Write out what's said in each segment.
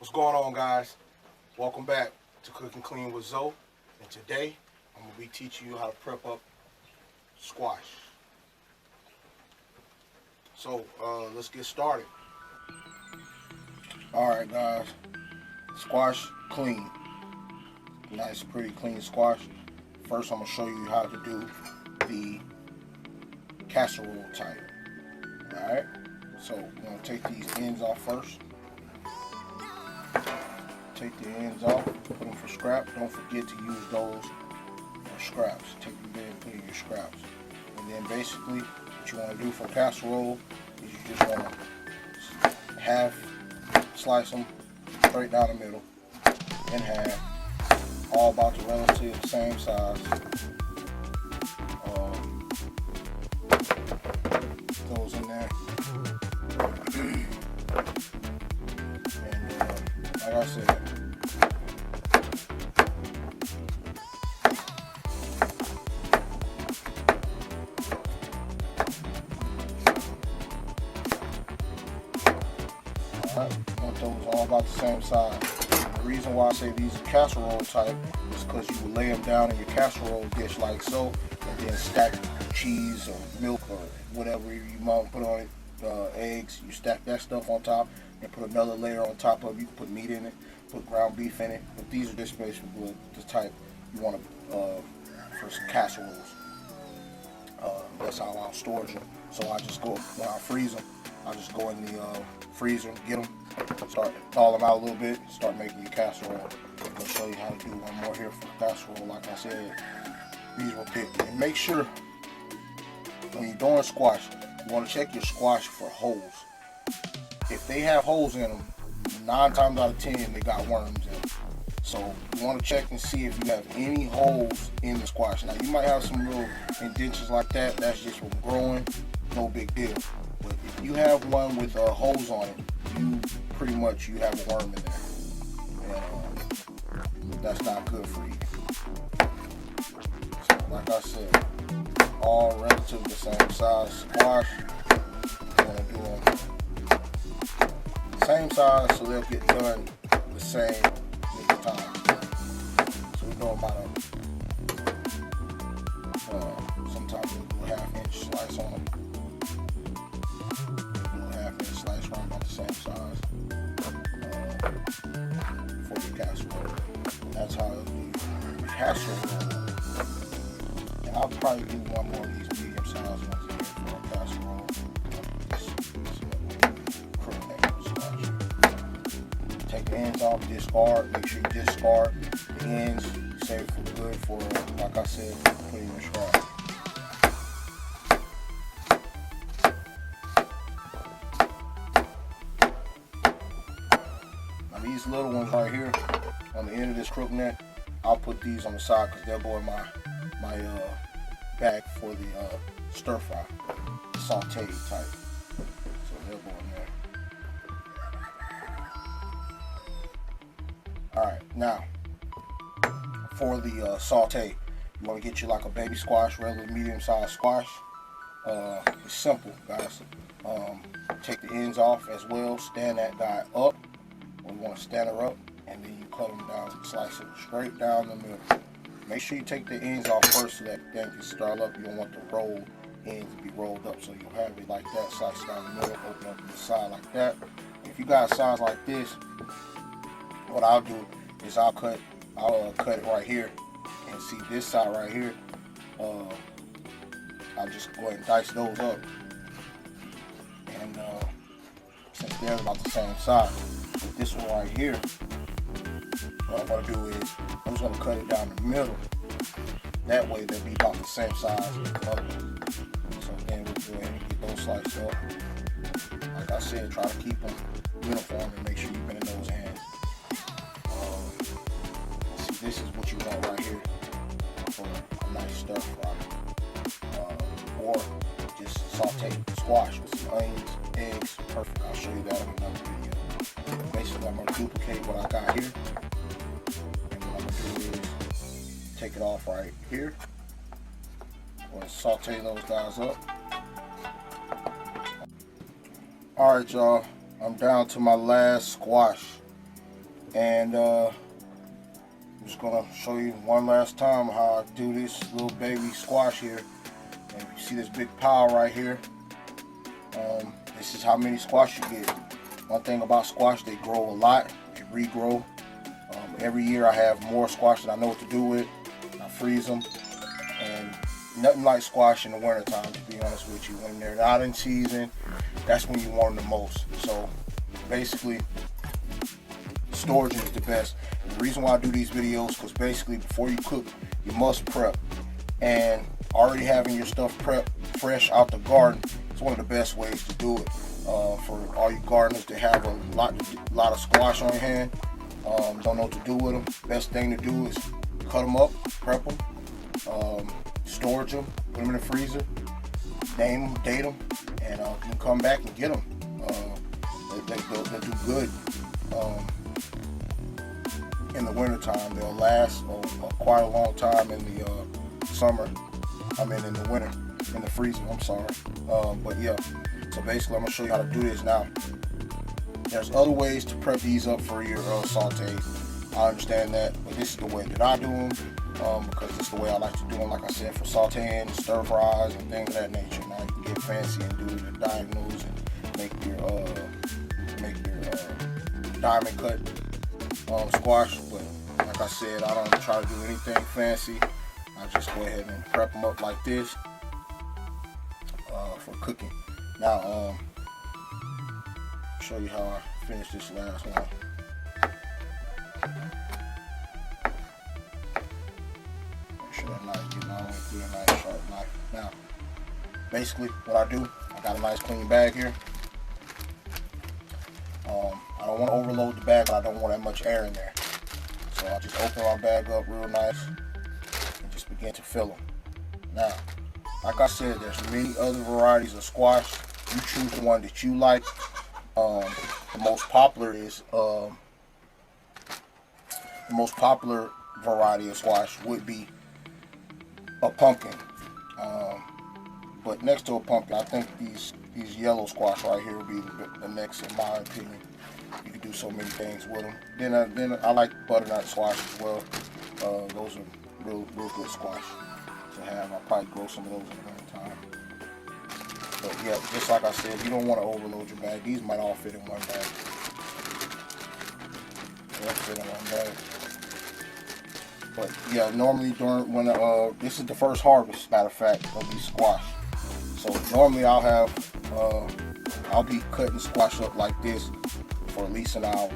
What's going on, guys? Welcome back to Cook and Clean with Zoe. And today, I'm going to be teaching you how to prep up squash. So, let's get started. Alright, guys. Squash clean. Nice, pretty clean squash. First, I'm going to show you how to do the casserole type. Alright? So, we're going to take these ends off first. Take the ends off, put them for scrap. Don't forget to use those for scraps. Take them there and put in your scraps. And then basically, what you want to do for casserole is you just want to half slice them straight down the middle in half, all about the relative same size. Those in there. And like I said, want those all about the same size. The reason why I say these are casserole type is because you will lay them down in your casserole dish like so, and then stack cheese or milk or whatever you might put on it, eggs. You stack that stuff on top and put another layer on top of it. You can put meat in it, put ground beef in it. But these are just basically the type you want to for casseroles. That's how I'll storage them. So I just go, when I freeze them, I just go in the freezer, get them, start thaw them out a little bit, start making your casserole. I'm going to show you how to do one more here for the casserole. Like I said, these were picked. And make sure when you're doing squash, you want to check your squash for holes. If they have holes in them, 9 times out of 10 they got worms in them. So you want to check and see if you have any holes in the squash. Now you might have some little indentions like that. That's just from growing. No big deal. But if you have one with holes on it, you pretty much have a worm in there. And that's not good for you. So like I said, all relatively the same size squash. I'm going to do them same size so they'll get done the same time. So we go about sometimes we'll do a ½ inch slice on them. We'll do a ½ inch slice right about the same size for the casserole. That's how it'll be casserole. And I'll probably do one more of these medium sized ones here for a casserole. Take the ends off, discard. Make sure you discard the ends. Save it for good for, like I said, put in your scrap. Now these little ones right here on the end of this crook neck, I'll put these on the side because they'll go in my bag for the stir fry, sauteed type. So they'll go in there. Alright, now for the saute, you want to get you like a baby squash, regular medium sized squash. It's simple, guys. Take the ends off as well, stand that guy up, or you want to stand her up, and then you cut them down, slice it straight down the middle. Make sure you take the ends off first so that thing can start up. You don't want the roll ends to be rolled up, so you'll have it like that, slice it down the middle, open up to the side like that. If you got size like this, what I'll do is I'll cut it right here, and see this side right here, I'll just go ahead and dice those up, and since they're about the same size, but this one right here, what I'm going to do is I'm just going to cut it down the middle, that way they'll be about the same size as the other one. So then we'll go ahead and get those sliced up. Like I said, try to keep them uniform and make sure you're bending those hands. This is what you want right here for a nice stir fry. Or just saute squash with some onions, eggs. Perfect. I'll show you that in another video. Basically, I'm going to duplicate what I got here. And what I'm going to do is take it off right here. I'm going to saute those guys up. Alright, y'all. I'm down to my last squash. And I'm just gonna show you one last time how I do this little baby squash here. And you see this big pile right here. This is how many squash you get. One thing about squash, they grow a lot, they regrow. Every year I have more squash that I know what to do with. I freeze them, and nothing like squash in the wintertime, to be honest with you. When they're not in season, that's when you want them the most. So basically, storage is the best. And the reason why I do these videos, because basically before you cook, you must prep. And already having your stuff prepped fresh out the garden is one of the best ways to do it. For all you gardeners that have a lot of squash on your hand, don't know what to do with them, best thing to do is cut them up, prep them, storage them, put them in the freezer, name them, date them, and you can come back and get them. They'll do good in the wintertime. They'll last quite a long time in the summer. I mean in the winter, in the freezer, I'm sorry. But yeah, so basically I'm going to show you how to do this now. There's other ways to prep these up for your saute. I understand that, but this is the way that I do them, because it's the way I like to do them, like I said, for sauteing, stir fries, and things of that nature. Now you can get fancy and do the diagonals and make your diamond cut squash, but like I said, I don't try to do anything fancy. I just go ahead and prep them up like this for cooking. Now, show you how I finish this last one. Make sure that knife getting all the way through, a nice sharp knife. Now, basically what I do, I got a nice clean bag here. I don't want to overload the bag, but I don't want that much air in there. So I just open my bag up real nice and just begin to fill them. Now, like I said, there's many other varieties of squash. You choose the one that you like. The most popular variety of squash would be a pumpkin. But next to a pumpkin, I think these yellow squash right here would be the next, in my opinion. You can do so many things with them. Then I like butternut squash as well. Those are real good squash to have. I'll probably grow some of those in the wintertime. But yeah, just like I said, you don't want to overload your bag. These might all fit in one bag. They'll fit in one bag. But yeah, normally when this is the first harvest, matter of fact, of these squash. So normally I'll be cutting squash up like this for at least an hour,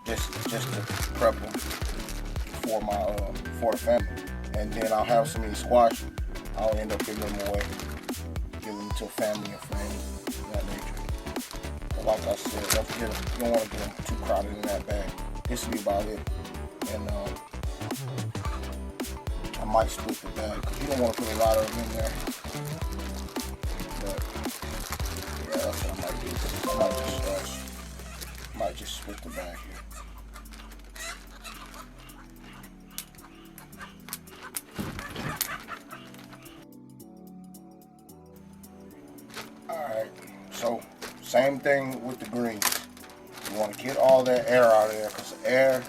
just to prep them for the family. And then I'll have some of these squash. I'll end up giving them away, giving them to family and friends, of that nature. But like I said, you don't want to get them too crowded in that bag. This will be about it. And I might split the bag because you don't want to put a lot of them in there. But yeah, that's what I might do. I might just split the bag here. Alright, so same thing with the greens. You want to get all that air out of there because air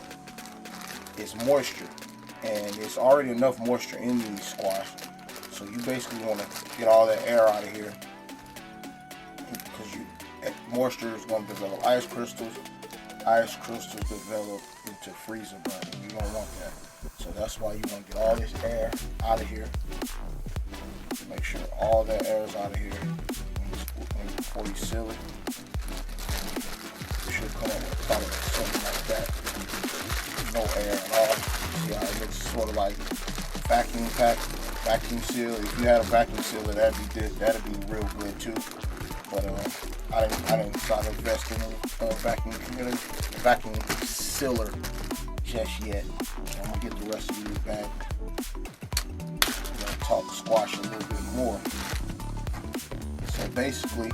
is moisture, and there's already enough moisture in these squash. So you basically want to get all that air out of here because moisture is going to develop ice crystals. Ice crystals develop into freezer burning. You don't want that. So that's why you want to get all this air out of here. Make sure all that air is out of here before you seal it. You should come up with probably something like that. No air at all. See how it looks sort of like vacuum seal. If you had a vacuum sealer, that'd be real good too. But I didn't try to invest in a vacuum sealer just yet. So I'm gonna get the rest of these back. I'm gonna talk squash a little bit more. So basically,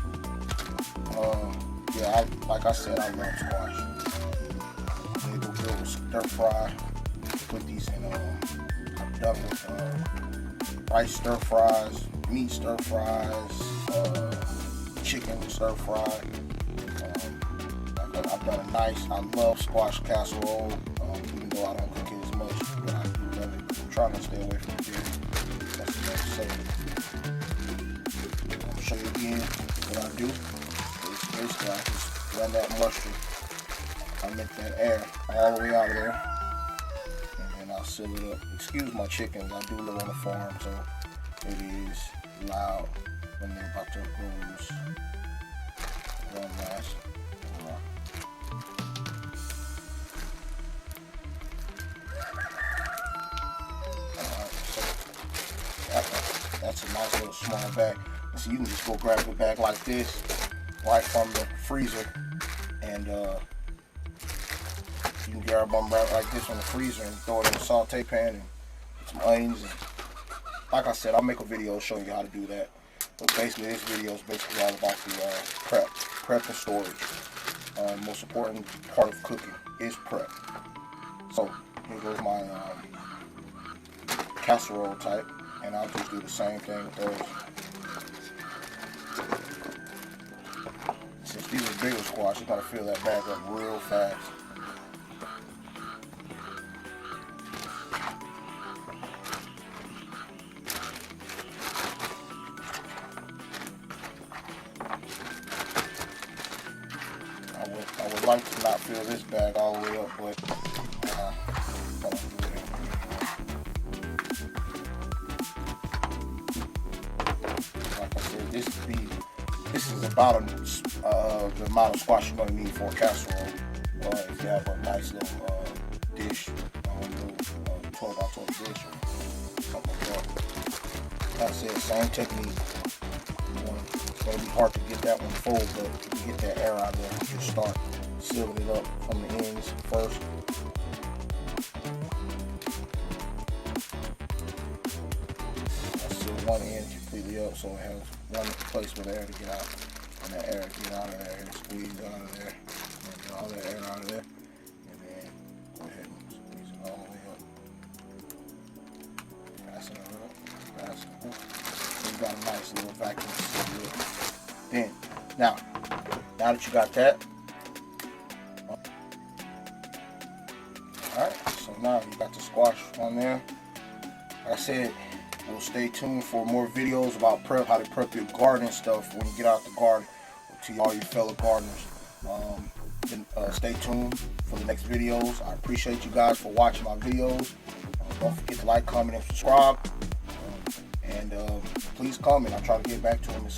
yeah, like I said, I love squash. They do good with stir fry. Put these in. I've done with rice stir fries, meat stir fries, chicken stir fry. Like But I've done a nice, I love squash casserole, even though I don't cook it as much, but I do love it. I'm trying to stay away from the dairy. That's enough to say. I'll show you again what I do. Basically, I just run that moisture, I make that air all the way out of there, and then I'll seal it up. Excuse my chickens, I do live on a farm, so it is loud when they're about to go loose. One last. That's a nice little small bag. So you can just go grab a bag like this right from the freezer, and you can grab one right like this from the freezer and throw it in a saute pan and put some onions. And like I said, I'll make a video showing you how to do that. But basically, this video is basically all about the prep and storage. Most important part of cooking is prep. So here goes my casserole type, and I'll just do the same thing with those. Since these are bigger squash, you gotta fill that bag up real fast. I would like to not fill this bag all the way up, but like I said, this is about the amount of squash you're going to need for a casserole. If you have a nice little dish, a little 12 by 12 dish or something like that. Like I said, same technique. It's going to be hard to get that one full, but if you get that air out of there, you just start sealing it up from the ends first. I seal one end completely up so it has one place for the air to get out, and that air get out of there and squeeze out of there, and get all that air out of there, and then go ahead and squeeze it all the way up. Fasten it up, fasten it up. So you got a nice little vacuum seal it. Then, now that you got that, alright, so now you got the squash on there. Like I said, we'll stay tuned for more videos about prep, how to prep your garden stuff when you get out the garden, to all your fellow gardeners. Stay tuned for the next videos. I appreciate you guys for watching my videos. Don't forget to like, comment, and subscribe. And please comment. I'll try to get back to them.